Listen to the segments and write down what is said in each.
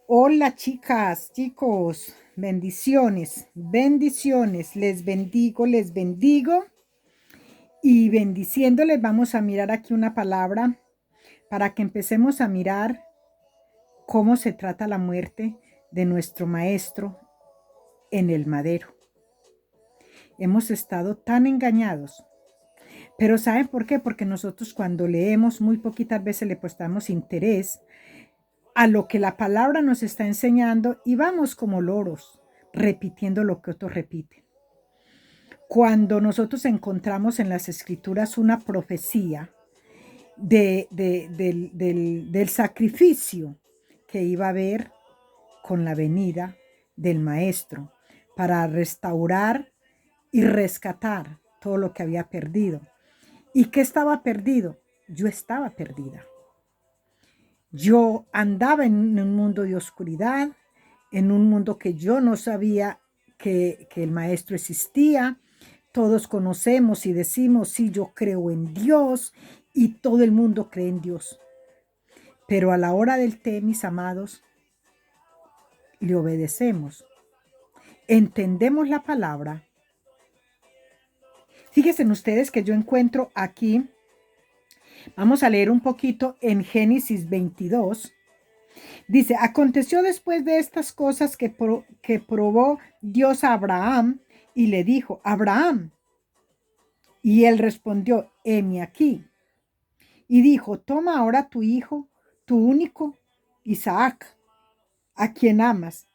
Hola chicas, chicos, bendiciones, bendiciones, les bendigo y bendiciéndoles vamos a mirar aquí una palabra para que empecemos a mirar cómo se trata la muerte de nuestro maestro en el madero. Hemos estado tan engañados, pero ¿saben por qué? Porque nosotros cuando leemos muy poquitas veces le prestamos interés a lo que la palabra nos está enseñando y vamos como loros repitiendo lo que otros repiten. Cuando nosotros encontramos en las escrituras una profecía del sacrificio que iba a haber con la venida del maestro para restaurar y rescatar todo lo que había perdido. ¿Y qué estaba perdido? Yo estaba perdida. Yo andaba en un mundo de oscuridad, en un mundo que yo no sabía que el maestro existía. Todos conocemos y decimos, sí, yo creo en Dios y todo el mundo cree en Dios. Pero a la hora del té, mis amados, le obedecemos. Entendemos la palabra. Fíjense ustedes que yo encuentro aquí, vamos a leer un poquito en Génesis 22. Dice, aconteció después de estas cosas que probó Dios a Abraham y le dijo, Abraham. Y él respondió, heme aquí. Y dijo, toma ahora tu hijo, tu único, Isaac, a quien amas,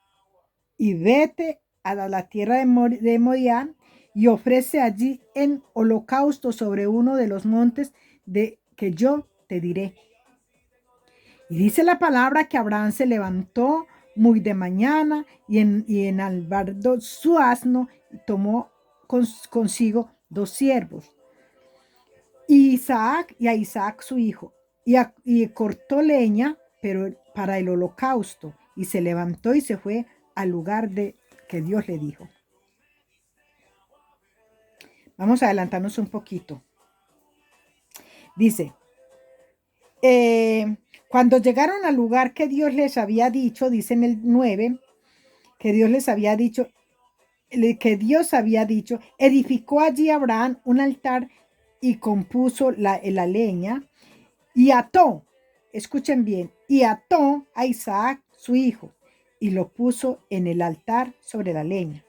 y vete a la tierra de Moriah y ofrece allí en holocausto sobre uno de los montes de que yo te diré. Y dice la palabra que Abraham se levantó muy de mañana y enalbardó su asno y tomó consigo 2 siervos. Y a Isaac su hijo, y cortó leña, pero para el holocausto, y se levantó y se fue al lugar que Dios le dijo. Vamos a adelantarnos un poquito. Dice, cuando llegaron al lugar que Dios les había dicho, dice en el 9, que Dios había dicho, edificó allí Abraham un altar y compuso la leña y ató, escuchen bien, y ató a Isaac su hijo y lo puso en el altar sobre la leña.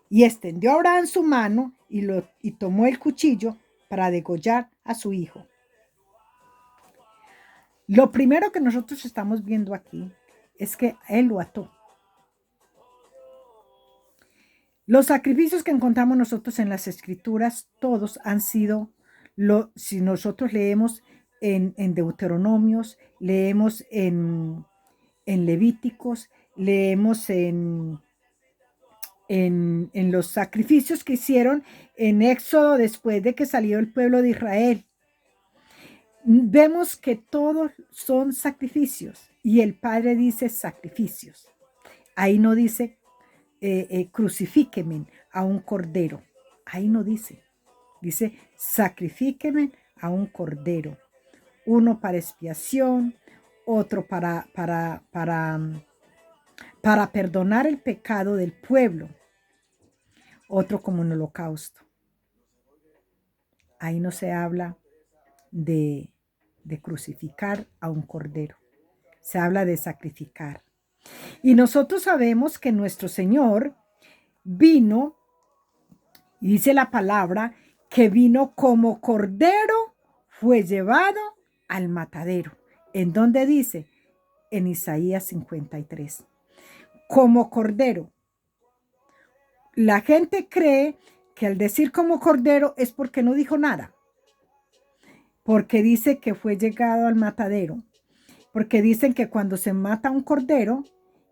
Y extendió Abraham su mano y tomó el cuchillo para degollar a su hijo. Lo primero que nosotros estamos viendo aquí es que él lo ató. Los sacrificios que encontramos nosotros en las escrituras, todos han sido, si nosotros leemos en Deuteronomios, leemos en Levíticos, leemos en los sacrificios que hicieron en Éxodo después de que salió el pueblo de Israel. Vemos que todos son sacrificios y el Padre dice sacrificios. Ahí no dice crucifíqueme a un cordero. Ahí no dice. Dice sacrifíqueme a un cordero. Uno para expiación, otro para perdonar el pecado del pueblo, otro como un holocausto. Ahí no se habla de crucificar a un cordero, se habla de sacrificar. Y nosotros sabemos que nuestro Señor vino, y dice la palabra, que vino como cordero, fue llevado al matadero. ¿En dónde dice? En Isaías 53. Como cordero. La gente cree que al decir como cordero es porque no dijo nada, porque dice que fue llegado al matadero, porque dicen que cuando se mata un cordero,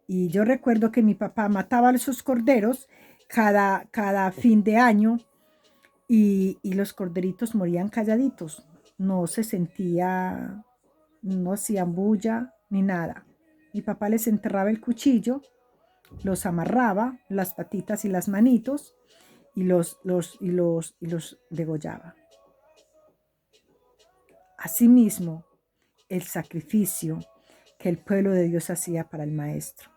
y yo recuerdo que mi papá mataba a esos corderos cada fin de año y los corderitos morían calladitos, no se sentía, no hacían bulla ni nada. Mi papá les enterraba el cuchillo, los amarraba, las patitas y las manitos, y los degollaba. Asimismo, el sacrificio que el pueblo de Dios hacía para el Maestro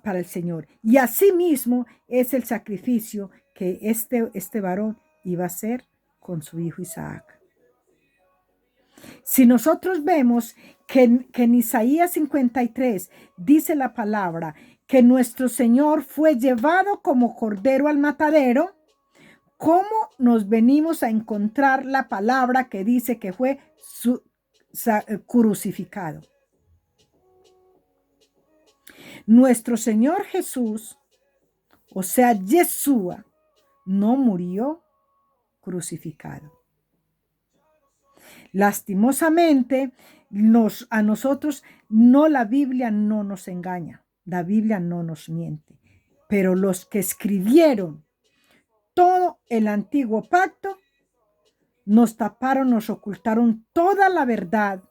para el Señor. Y asimismo es el sacrificio que este varón iba a hacer con su hijo Isaac. Si nosotros vemos que en Isaías 53 dice la palabra que nuestro Señor fue llevado como cordero al matadero, ¿cómo nos venimos a encontrar la palabra que dice que fue crucificado? Nuestro Señor Jesús, o sea, Yeshua, no murió crucificado. Lastimosamente, a nosotros la Biblia no nos engaña, la Biblia no nos miente, pero los que escribieron todo el antiguo pacto nos taparon, nos ocultaron toda la verdad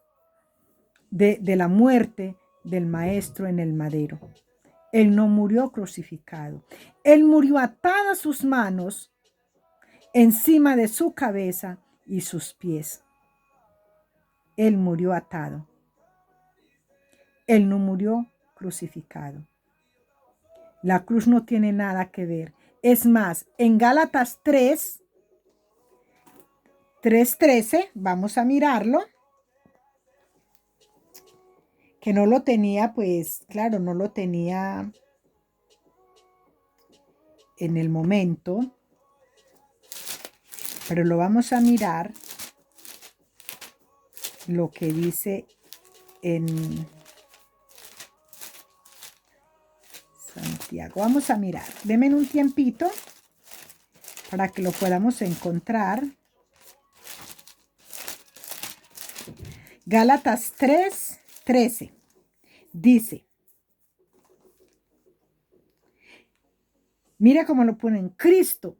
de la muerte del Maestro en el madero. Él no murió crucificado. Él murió atadas sus manos encima de su cabeza y sus pies. Él murió atado. Él no murió crucificado. La cruz no tiene nada que ver. Es más, en Gálatas 3:13, vamos a mirarlo, que no lo tenía, pues claro, no lo tenía en el momento, pero lo vamos a mirar, lo que dice en Santiago. Vamos a mirar, denme un tiempito para que lo podamos encontrar. Gálatas 3:13 dice, mira cómo lo ponen, Cristo.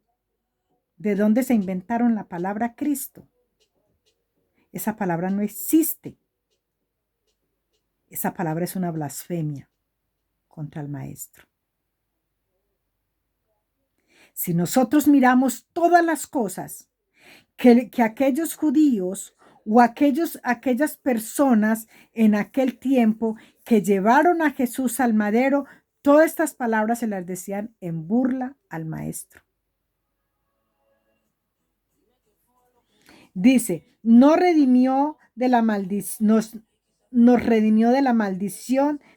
¿De dónde se inventaron la palabra Cristo? Esa palabra no existe. Esa palabra es una blasfemia contra el Maestro. Si nosotros miramos todas las cosas que aquellos judíos o aquellas personas en aquel tiempo que llevaron a Jesús al madero, todas estas palabras se las decían en burla al Maestro. Dice, nos redimió de la maldición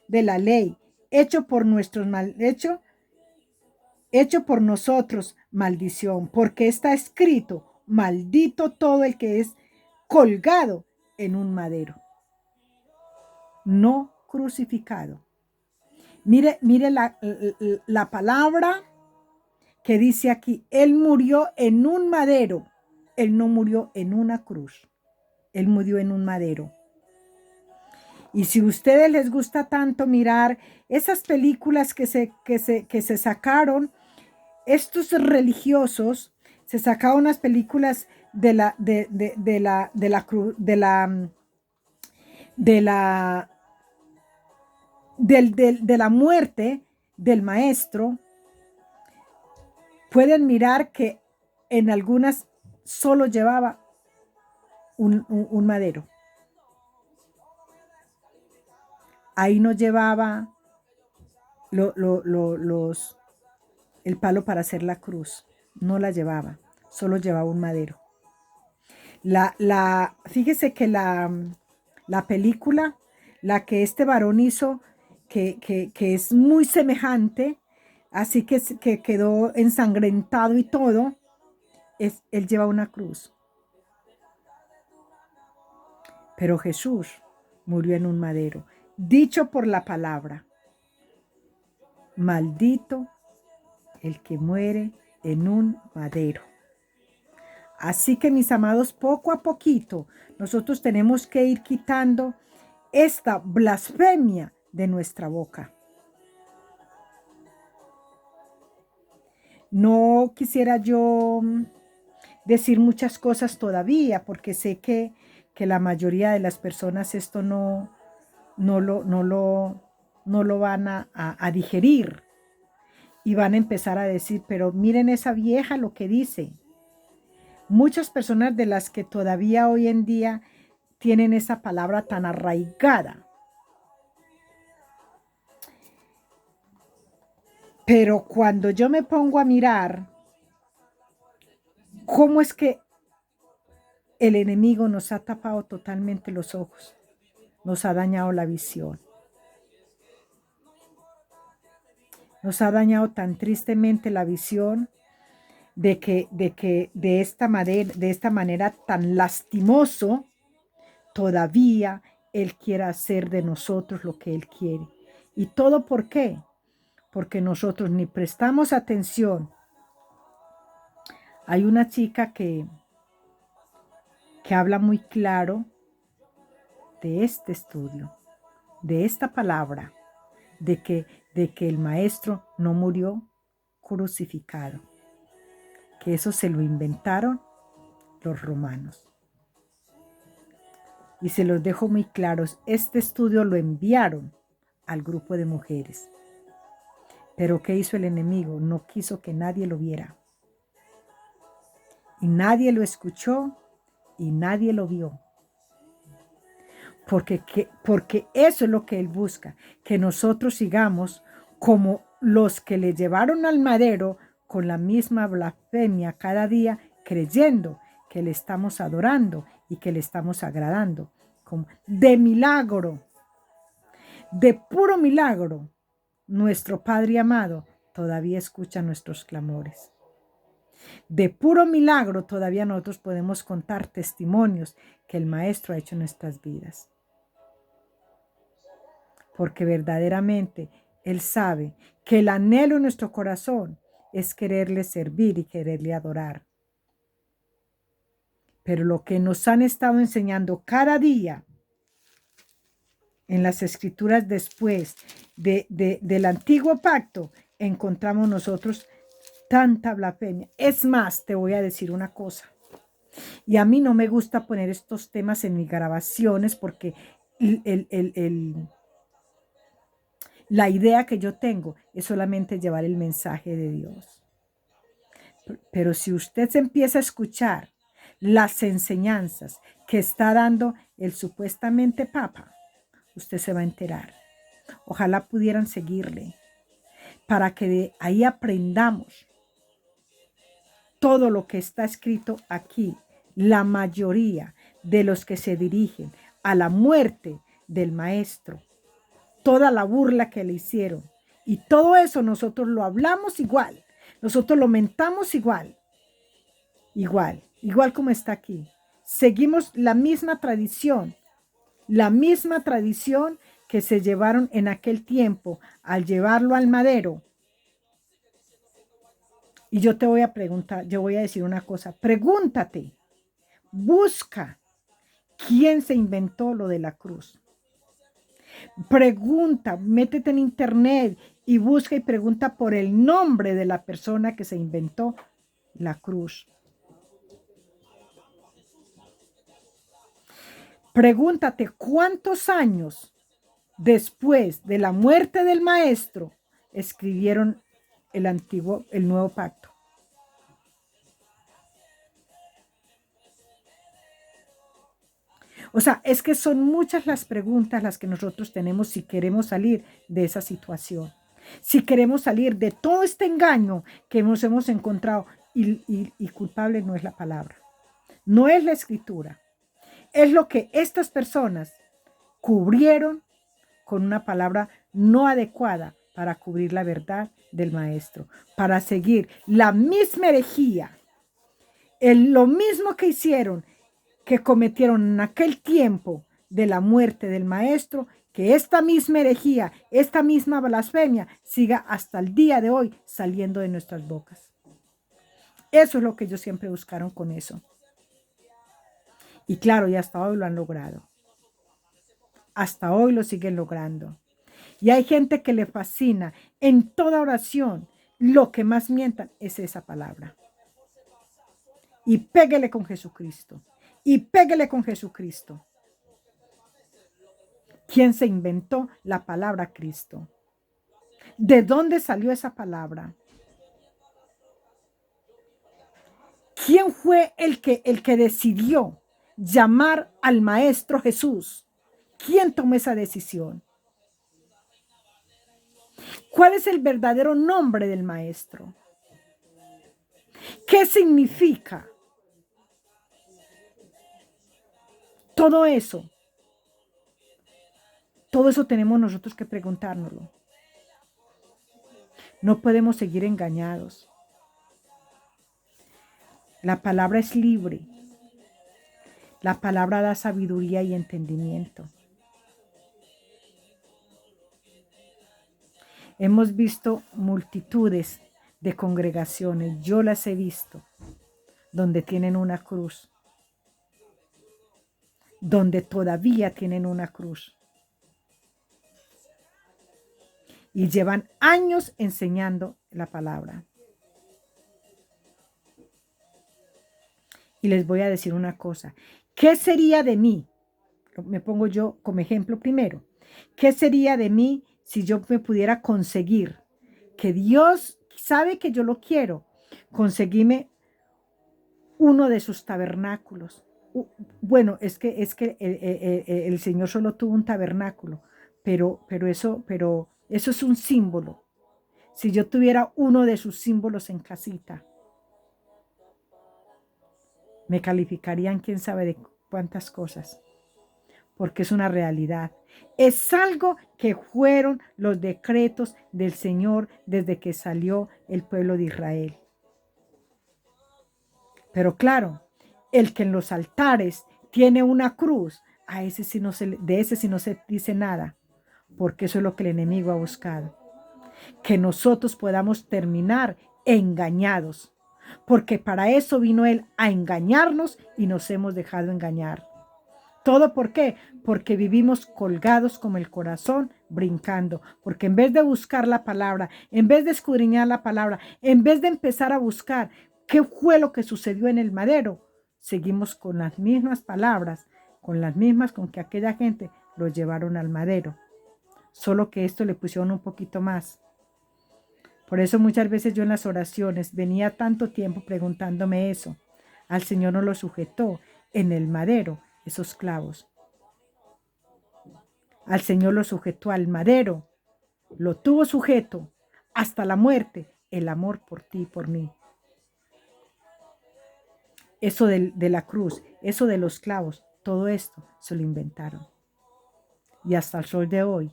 de la ley, hecho por nosotros maldición, porque está escrito, maldito todo el que es colgado en un madero, no crucificado. Mire la palabra que dice aquí, Él murió en un madero. Él no murió en una cruz. Él murió en un madero. Y si a ustedes les gusta tanto mirar esas películas que se sacaron, estos religiosos se sacaron unas películas de la muerte del Maestro. Pueden mirar que en algunas solo llevaba un madero. Ahí no llevaba el palo para hacer la cruz. No la llevaba. Solo llevaba un madero. Fíjese que la película, la que este varón hizo, que es muy semejante, así que quedó ensangrentado y todo, él lleva una cruz. Pero Jesús murió en un madero, dicho por la palabra, maldito el que muere en un madero. Así que, mis amados, poco a poquito nosotros tenemos que ir quitando esta blasfemia de nuestra boca. No quisiera yo decir muchas cosas todavía, porque sé que la mayoría de las personas esto no lo van a digerir y van a empezar a decir, pero miren esa vieja lo que dice. Muchas personas de las que todavía hoy en día tienen esa palabra tan arraigada, Pero cuando yo me pongo a mirar cómo es que el enemigo nos ha tapado totalmente los ojos, nos ha dañado la visión, nos ha dañado tan tristemente la visión de esta manera tan lastimoso, todavía Él quiere hacer de nosotros lo que Él quiere. ¿Y todo por qué? Porque nosotros ni prestamos atención. Hay una chica que habla muy claro de este estudio, de esta palabra, de que el maestro no murió crucificado, que eso se lo inventaron los romanos. Y se los dejo muy claros, este estudio lo enviaron al grupo de mujeres. Pero ¿qué hizo el enemigo? No quiso que nadie lo viera. Y nadie lo escuchó y nadie lo vio. Porque eso es lo que él busca, que nosotros sigamos como los que le llevaron al madero con la misma blasfemia cada día, creyendo que le estamos adorando y que le estamos agradando. De milagro, de puro milagro, nuestro Padre amado todavía escucha nuestros clamores. De puro milagro todavía nosotros podemos contar testimonios que el Maestro ha hecho en nuestras vidas. Porque verdaderamente Él sabe que el anhelo en nuestro corazón es quererle servir y quererle adorar. Pero lo que nos han estado enseñando cada día en las escrituras después del antiguo pacto, encontramos nosotros tanta blasfemia. Es más, te voy a decir una cosa. Y a mí no me gusta poner estos temas en mis grabaciones porque la idea que yo tengo es solamente llevar el mensaje de Dios. Pero si usted se empieza a escuchar las enseñanzas que está dando el supuestamente Papa, usted se va a enterar. Ojalá pudieran seguirle para que de ahí aprendamos todo lo que está escrito aquí. La mayoría de los que se dirigen a la muerte del maestro, toda la burla que le hicieron y todo eso nosotros lo hablamos igual, nosotros lo mentamos igual como está aquí. Seguimos la misma tradición que se llevaron en aquel tiempo al llevarlo al madero. Y yo te voy a preguntar, yo voy a decir una cosa, pregúntate, busca quién se inventó lo de la cruz. Pregunta, métete en internet y busca y pregunta por el nombre de la persona que se inventó la cruz. Pregúntate cuántos años después de la muerte del maestro escribieron el nuevo pacto. O sea, es que son muchas las preguntas las que nosotros tenemos si queremos salir de esa situación. Si queremos salir de todo este engaño que nos hemos encontrado y culpable no es la palabra, no es la escritura, es lo que estas personas cubrieron con una palabra no adecuada para cubrir la verdad del maestro, para seguir la misma herejía, lo mismo que hicieron, que cometieron en aquel tiempo de la muerte del maestro, que esta misma herejía, esta misma blasfemia siga hasta el día de hoy saliendo de nuestras bocas. Eso es lo que ellos siempre buscaron con eso. Y claro, y hasta hoy lo han logrado. Hasta hoy lo siguen logrando. Y hay gente que le fascina en toda oración. Lo que más mientan es esa palabra. Y péguele con Jesucristo. Y péguele con Jesucristo. ¿Quién se inventó la palabra Cristo? ¿De dónde salió esa palabra? ¿Quién fue el que decidió llamar al Maestro Jesús? ¿Quién tomó esa decisión? ¿Cuál es el verdadero nombre del Maestro? ¿Qué significa? Todo eso tenemos nosotros que preguntárnoslo. No podemos seguir engañados. La palabra es libre. La palabra da sabiduría y entendimiento. Hemos visto multitudes de congregaciones, yo las he visto, donde tienen una cruz, donde todavía tienen una cruz. Y llevan años enseñando la palabra. Y les voy a decir una cosa. ¿Qué sería de mí? Me pongo yo como ejemplo primero. ¿Qué sería de mí si yo me pudiera conseguir? Que Dios sabe que yo lo quiero. Conseguirme uno de sus tabernáculos. Bueno, es que el Señor solo tuvo un tabernáculo, pero eso es un símbolo. Si yo tuviera uno de sus símbolos en casita, me calificarían quién sabe de cuántas cosas, porque es una realidad. Es algo que fueron los decretos del Señor desde que salió el pueblo de Israel. Pero claro, el que en los altares tiene una cruz, de ese sí no se dice nada, porque eso es lo que el enemigo ha buscado. Que nosotros podamos terminar engañados, porque para eso vino él, a engañarnos, y nos hemos dejado engañar. ¿Todo por qué? Porque vivimos colgados como el corazón, brincando, porque en vez de buscar la palabra, en vez de escudriñar la palabra, en vez de empezar a buscar qué fue lo que sucedió en el madero, seguimos con las mismas palabras, con que aquella gente lo llevaron al madero, solo que esto le pusieron un poquito más. Por eso muchas veces yo en las oraciones venía tanto tiempo preguntándome eso. Al Señor no lo sujetó en el madero esos clavos. Al Señor lo sujetó al madero, lo tuvo sujeto hasta la muerte, el amor por ti y por mí. Eso de la cruz, eso de los clavos, todo esto se lo inventaron. Y hasta el sol de hoy,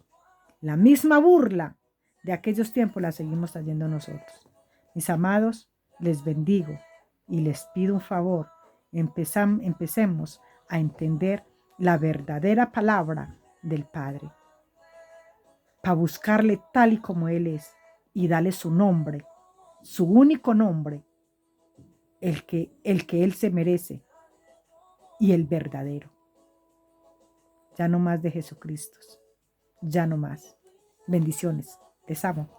la misma burla de aquellos tiempos la seguimos trayendo nosotros. Mis amados, les bendigo y les pido un favor. Empecemos a entender la verdadera palabra del Padre, para buscarle tal y como Él es y darle su nombre, su único nombre, el que Él se merece y el verdadero. Ya no más de Jesucristo, ya no más. Bendiciones, les amo.